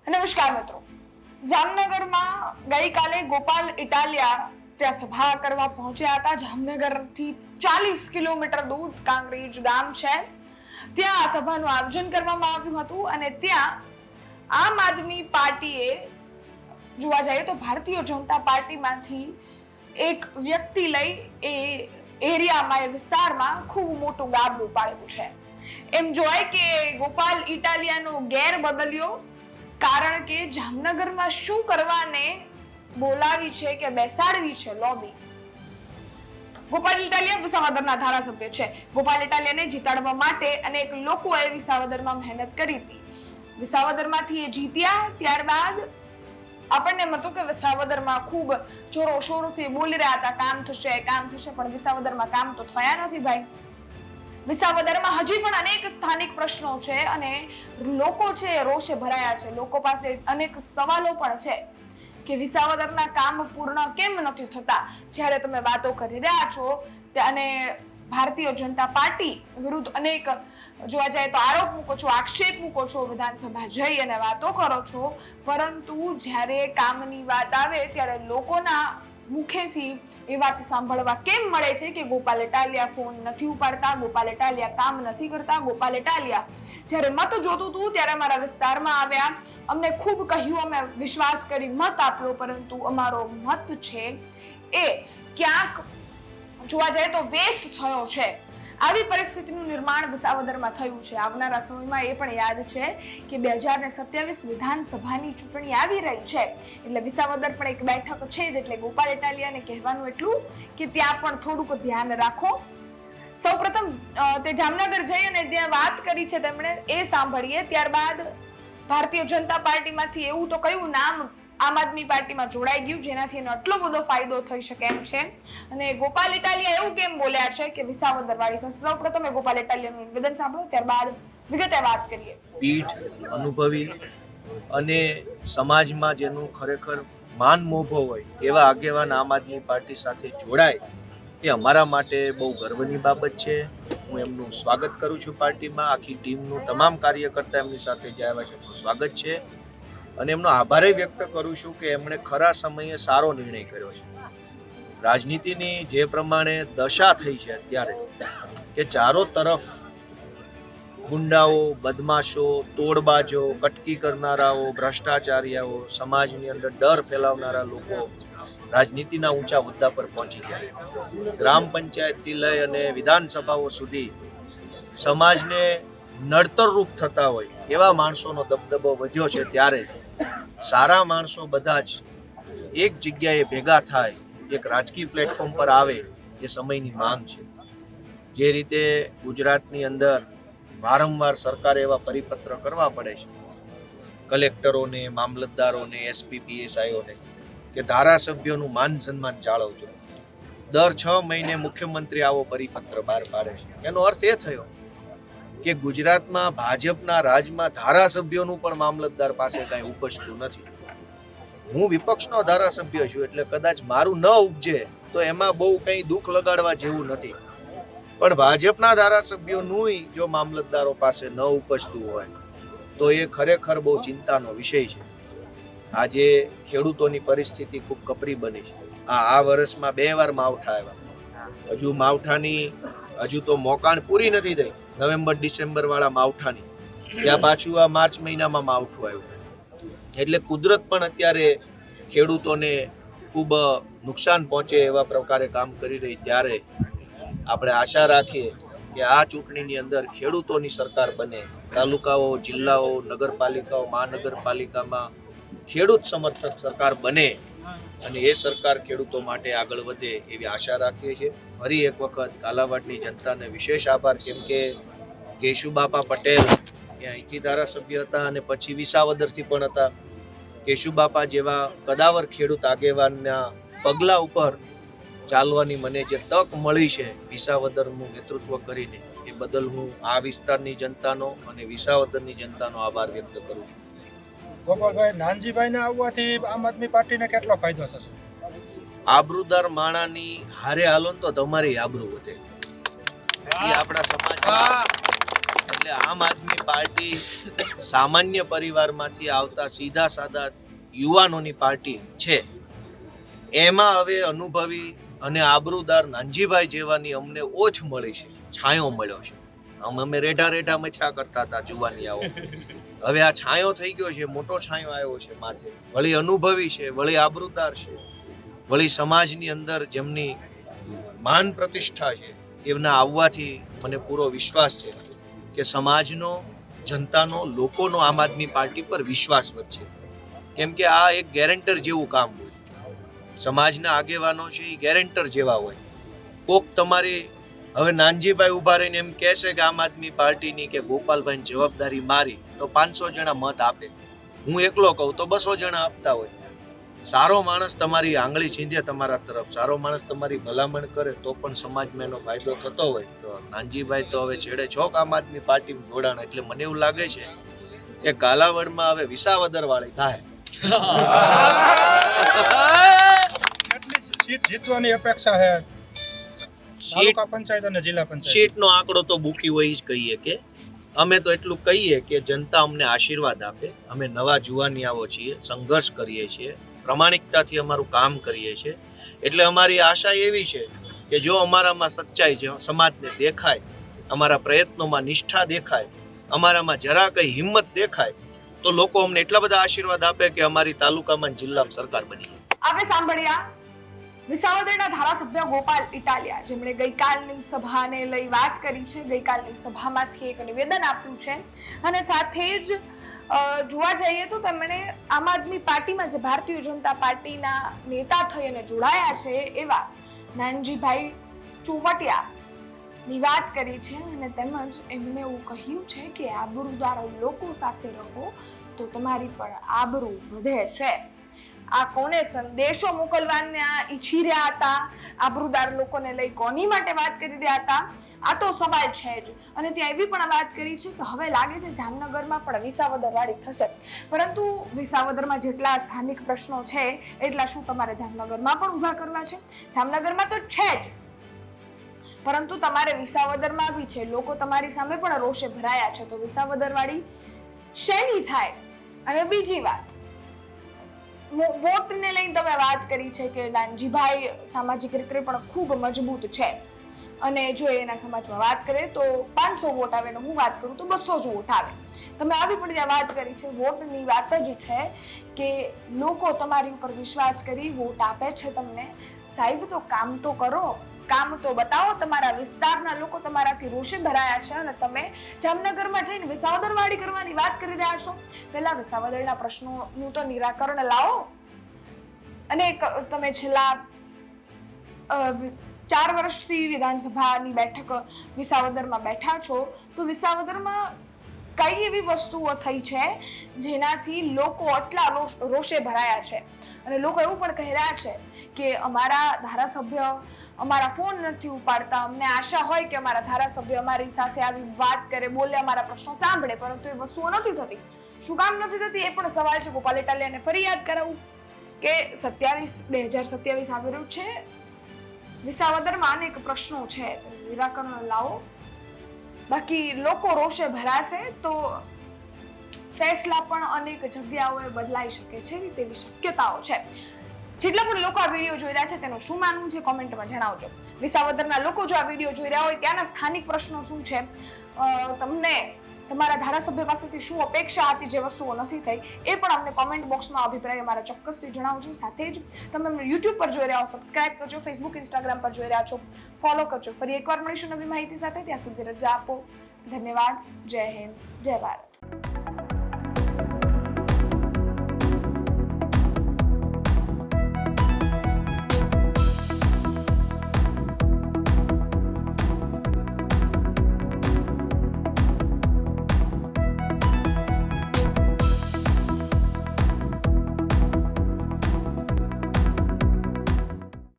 નમસ્કાર મિત્રો, જામનગરમાં ગઈકાલે ગોપાલ ઇટાલિયા ત્યાં સભા કરવા પહોંચ્યા હતા. જામનગરથી 40 કિલોમીટર દૂર કાંકરેજ ગામ છે, ત્યાં આ સભાનું આયોજન કરવામાં આવ્યું હતું અને ત્યાં આમ આદમી પાર્ટીએ જોવા જઈએ તો ભારતીય જનતા પાર્ટીમાંથી એક વ્યક્તિ લઈ એ એરિયામાં, એ વિસ્તારમાં ખૂબ મોટું ગાબડું પાડ્યું છે. એમ જોવાય કે ગોપાલ ઇટાલિયાનો ગેર બદલ્યો, કારણ કે જામનગરમાં શું કરવાને બોલાવી છે કે બેસાડવી છે લોબી. ગોપાલ ઇટાલિયા વિસાવદરના ધારાસભ્ય છે. ગોપાલ ઇટાલિયાને જીતાડવા માટે અનેક લોકોએ વિસાવદરમાં મહેનત કરી હતી. વિસાવદરમાંથી એ જીત્યા ત્યારબાદ આપણને એમ હતું કે વિસાવદરમાં ખૂબ જોરો શોરોથી બોલી રહ્યા હતા, કામ થશે, પણ વિસાવદરમાં કામ તો થયા નથી ભાઈ. વિસાવદરમાં હજી પણ અનેક સ્થાનિક પ્રશ્નો છે અને લોકો છે રોષે ભરાયા છે. લોકો પાસે અનેક સવાલો પણ છે કે વિસાવદરના કામ પૂર્ણ કેમ નથી થતા. જ્યારે તમે વાતો કરી રહ્યા છો અને ભારતીય જનતા પાર્ટી વિરુદ્ધ અનેક જોવા જાય તો આરોપ મૂકો છો, આક્ષેપ મૂકો છો, વિધાનસભા જઈ અને વાતો કરો છો, પરંતુ જ્યારે કામની વાત આવે ત્યારે લોકોના મુખેથી એ વાત સાંભળવા કેમ મળે છે કે ગોપાલ ઇટાલિયા ફોન નથી ઉપાડતા, ગોપાલ ઇટાલિયા કામ નથી કરતા, ગોપાલ ઇટાલિયા જ્યારે મત જોતું હતું ત્યારે અમારા વિસ્તારમાં આવ્યા, અમને ખૂબ કહ્યું, અમે વિશ્વાસ કરી મત આપ્યો, પરંતુ અમારો મત છે એ ક્યાંક જોવા જાય તો વેસ્ટ થયો છે. આવી પરિસ્થિતિનું નિર્માણ વિસાવદરમાં થયું છે. આવનારા સમયમાં એ પણ યાદ છે કે 2027 વિધાનસભાની ચૂંટણી આવી રહી છે, એટલે વિસાવદર પણ એક બેઠક છે જ. એટલે ગોપાલ ઇટાલિયાને કહેવાનું એટલું કે ત્યાં પણ થોડુંક ધ્યાન રાખો. સૌપ્રથમ તે જામનગર જઈ અને ત્યાં વાત કરી છે તેમણે, એ સાંભળીએ. ત્યારબાદ ભારતીય જનતા પાર્ટીમાંથી એવું તો કયું નામ આમ આદમી પાર્ટીમાં જોડાઈ ગયું જેનાથી એનો આટલો બધો ફાયદો થઈ શકે એમ છે, અને ગોપાલ ઇટાલિયા એવું કેમ બોલ્યા છે કે વિસાવદર વાળી થશે. સૌપ્રથમ ગોપાલ ઇટાલિયાનું નિવેદન સાંભળો, ત્યારબાદ વિગતે વાત કરીએ. પીઠ અનુભવી અને સમાજમાં જેનું ખરેખર માન મોભો હોય એવા આગેવાન આમ આદમી પાર્ટી સાથે જોડાય એ અમારા માટે બહુ ગર્વની બાબત છે. હું એમનું સ્વાગત કરું છું. પાર્ટીમાં આખી ટીમનું તમામ કાર્યકર્તા એમની સાથે જે આવ્યા છે એમનું સ્વાગત છે અને એમનો આભાર વ્યક્ત કરું છું કે એમણે ખરા સમયે સારો નિર્ણય કર્યો છે. રાજનીતિની જે પ્રમાણે દશા થઈ છે અત્યારે કે ચારો તરફ ગુંડાઓ, બદમાશો, તોડબાજો, કટકી કરનારાઓ, ભ્રષ્ટાચારીઓ, સમાજની અંદર ડર ફેલાવનારા લોકો રાજનીતિના ઊંચા હોદ્દા પર પહોંચી ગયા. ગ્રામ પંચાયતથી લઈ અને વિધાનસભાઓ સુધી સમાજને નડતરરૂપ થતા હોય એવા માણસોનો દબદબો વધ્યો છે. ત્યારે સારા માણસો બધા જ એક જગ્યાએ ભેગા થાય, એક રાજકીય પ્લેટફોર્મ પર આવે, એ સમયની માંગ છે. જે રીતે ગુજરાતની અંદર વારંવાર સરકારે એવા પરિપત્ર કરવા પડે છે કલેક્ટરોને, મામલતદારોને, એસપી, પીએસઆઈઓને કે ધારાસભ્યોનું માન સન્માન જાળવજો. દર 6 મહિને મુખ્યમંત્રી આવો પરિપત્ર બહાર પાડે છે. એનો અર્થ એ થયો કે ગુજરાતમાં ભાજપના રાજમાં ધારાસભ્યોનું પણ મામલતદાર પાસે કાંઈ ઉપજતું નથી. હું વિપક્ષનો ધારાસભ્ય છું એટલે કદાચ મારું ન ઉપજે તો એમાં બહુ કંઈ દુઃખ લગાડવા જેવું નથી, પણ ભાજપના ધારાસભ્યોનું જો મામલતદારો પાસે ન ઉપજતું હોય તો એ ખરેખર બહુ ચિંતાનો વિષય છે. આજે ખેડૂતોની પરિસ્થિતિ ખૂબ કપરી બની છે. આ વર્ષમાં 2 વાર માવઠા આવ્યા. હજુ માવઠાની તો મોકાણ પૂરી નથી થઈ. નવેમ્બર ડિસેમ્બર વાળા માવઠાની ત્યાં પાછું આ માર્ચ મહિનામાં માવઠું આવ્યું. એટલે કુદરત પણ અત્યારે ખેડૂતોને ખૂબ નુકસાન પહોંચે એવા પ્રકારે કામ કરી રહી. ત્યારે આપણે આશા રાખીએ કે આ ચૂંટણીની અંદર ખેડૂતોની સરકાર બને. તાલુકાઓ, જિલ્લાઓ, નગરપાલિકાઓ, મહાનગરપાલિકામાં ખેડૂત સમર્થક સરકાર બને અને એ સરકાર ખેડૂતો માટે આગળ વધે એવી આશા રાખીએ છીએ. ફરી એક વખત કાલાવાડની જનતાને વિશેષ આભાર, કેમ કે કેશુબાપા પટેલ એ અહીંથી ધારાસભ્ય હતા અને પછી વિસાવદરથી પણ હતા. કેશુબાપા જેવા કદાવર ખેડૂત આગેવાનના પગલા ઉપર ચાલવાની મને જે તક મળી છે વિસાવદરનું નેતૃત્વ કરીને, એ બદલ હું આ વિસ્તારની જનતાનો અને વિસાવદરની જનતાનો આભાર વ્યક્ત કરું છું. ગોપાલભાઈ, નાનજીભાઈને આવવાથી આમ આદમી પાર્ટીને કેટલો ફાયદો થશે? આબરૂદાર માણાની હારે હાલો તો તમારી આબરૂ વધે. એ આપણા સમાજમાં એટલે આમ આદમી પાર્ટી સામાન્ય પરિવારમાંથી આવતા સીધા સાદા યુવાનોની પાર્ટી છે. એમાં હવે અનુભવી અને આબરૂદાર નાનજીભાઈ જેવાની અમને ઓછ મળી છે, છાંયો મળ્યો છે. અમે રેઢા મથ્યા કરતા હતા જુવાનિયાઓ, હવે આ છાંયો થઈ ગયો છે, મોટો છાંયો આવ્યો છે માથે. વળી અનુભવી છે, વળી આબરૂદાર છે, વળી સમાજની અંદર જેમની માન પ્રતિષ્ઠા છે, એમના આવવાથી મને પૂરો વિશ્વાસ છે કે સમાજનો, જનતાનો, લોકોનો આમ આદમી પાર્ટી પર વિશ્વાસ વધશે. કેમ કે આ એક ગેરેન્ટર જેવું કામ હોય. સમાજના આગેવાનો છે એ ગેરેન્ટર જેવા હોય. કોક તમારી હવે નાનજીભાઈ ઉભા રહીને એમ કહેશે કે આમ આદમી પાર્ટીની કે ગોપાલભાઈની જવાબદારી મારી, તો 500 જણા મત આપે. હું એકલો કહું તો 200 જણા આપતા હોય. સારો માણસ તમારી આંગળી ચીંધે તમારા તરફ, સારો માણસ તમારી ભલામણ કરે તો પણ સમાજમાં એનો ફાયદો થતો હોય. તો નાનજીભાઈ તો હવે છેડે છોક આમ આદમી પાર્ટીમાં જોડાણ, એટલે મને એવું લાગે છે કે કાલાવડમાં હવે વિસાવદર વાળી થાય. કેટલી સીટ જીતવાની અપેક્ષા છે તાલુકા પંચાયત અને જિલ્લા પંચાયત? સીટનો આંકડો તો બુકી હોય જ કહીએ કે અમે તો એટલું કહીએ કે જનતા અમને આશીર્વાદ આપે. અમે નવા જુવાનિયાઓ છીએ, સંઘર્ષ કરીએ છીએ, પ્રમાણિકતાથી અમારું કામ કરીએ છીએ. એટલે અમારી આશા એવી છે કે જો અમારામાં સચ્ચાઈ છે, સમાજને દેખાય, અમારા પ્રયત્નોમાં નિષ્ઠા દેખાય, અમારામાં જરા કઈ હિંમત દેખાય, તો લોકો અમને એટલા બધા આશીર્વાદ આપે કે અમારી તાલુકામાં જિલ્લામાં સરકાર બની જાય. આપણે સાંભળ્યા વિસાવદરના ધારાસભ્ય ગોપાલ ઇટાલિયા, જેમણે ગઈકાલની સભાને લઈ વાત કરી છે. ગઈકાલની સભામાંથી એક નિવેદન આપ્યું છે અને સાથે જ જોવા જઈએ તો તેમણે આમ આદમી પાર્ટીમાં જે ભારતીય જનતા પાર્ટીના નેતા થઈ અને જોડાયા છે એવા નાનજીભાઈ ચોવટિયાની વાત કરી છે અને તેમજ એમણે એવું કહ્યું છે કે આબરૂદાર લોકો સાથે રહો તો તમારી પણ આબરૂ વધે છે. આ કોને સંદેશો મોકલવાના ઈચ્છી રહ્યા હતા? આબરૂદાર લોકોને લઈ કોની માટે વાત કરી રહ્યા હતા? આ તો સવાલ છે જ. અને ત્યાં એવી પણ વાત કરી છે કે હવે લાગે છે જામનગરમાં પણ વિસાવદર વાળી થશે, પરંતુ વિસાવદરમાં જેટલા સ્થાનિક પ્રશ્નો છે એટલા શું તમારે જામનગરમાં પણ ઊભા કરવા છે? જામનગરમાં તો છે જ, પરંતુ તમારે વિસાવદરમાં બી છે. લોકો તમારી સામે પણ રોષે ભરાયા છે, તો વિસાવદર વાળી શેની થાય? અને બીજી વાત, વોટને લઈને તમે વાત કરી છે કે નાનજીભાઈ સામાજિક રીતે પણ ખૂબ મજબૂત છે અને જો એના સમાજમાં વાત કરીએ તો 500 વોટ આવે ને હું વાત કરું તો 200 જ વોટ આવે. તમે આવી પણ ત્યાં વાત કરી છે. વોટની વાત જ છે કે લોકો તમારી ઉપર વિશ્વાસ કરી વોટ આપે છે તમને. સાહેબ તો કામ તો કરો, કામ તો બતાવો. તમારા વિસ્તારના લોકો તમારાથી રોષે ભરાયા છે અને તમે જામનગરમાં જઈને વિસાવદરવાડી કરવાની વાત કરી રહ્યા છો. પહેલા વિસાવદરના પ્રશ્નોનું તો નિરાકરણ લાવો. અને તમે છેલ્લા 4 વર્ષથી વિધાનસભાની બેઠક વિસાવદરમાં બેઠા છો, તો વિસાવદરમાં કઈ એવી વસ્તુઓ થઈ છે જેનાથી લોકો આટલા રોષે ભરાયા છે? અને લોકો એવું પણ કહી રહ્યા છે કે અમારા ધારાસભ્ય અમારા ફોન નથી ઉપાડતા. અમને આશા હોય કે અમારા ધારાસભ્ય અમારી સાથે આવી વાત કરે, બોલે, અમારા પ્રશ્નો સાંભળે, પરંતુ એ વસ્તુઓ નથી થતી. શું કામ નથી થતી? એ પણ સવાલ છે. ગોપાલ ઇટાલિયાને ફરી યાદ કરાવું કે 2027 આવી રહ્યું છે. વિસાવદરમાં અનેક પ્રશ્નો છે, નિરાકરણ લાવો. બાકી લોકો રોષે ભરાશે તો ફેસલા પણ અનેક જગ્યાઓએ બદલાઈ શકે છે તેવી શક્યતાઓ છે. જેટલા પણ લોકો આ વિડીયો જોઈ રહ્યા છે તેનું શું માનવું છે કોમેન્ટમાં જણાવજો. વિસાવદરના લોકો જો આ વિડીયો જોઈ રહ્યા હોય ત્યાંના સ્થાનિક પ્રશ્નો શું છે, તમને તમારા ધારાસભ્ય પાસેથી શું અપેક્ષા હતી જે વસ્તુઓ નથી થઈ, એ પણ અમને કોમેન્ટ બોક્સમાં અભિપ્રાય અમારા ચોક્કસથી જણાવજો. સાથે જ તમે યુટ્યુબ પર જોઈ રહ્યા હો, સબસ્ક્રાઇબ કરજો. ફેસબુક, ઇન્સ્ટાગ્રામ પર જોઈ રહ્યા છો, ફોલો કરજો. ફરી એકવાર મળીશું નવી માહિતી સાથે. ત્યાં સુધી રજા આપો. ધન્યવાદ. જય હિન્દ, જય ભારત.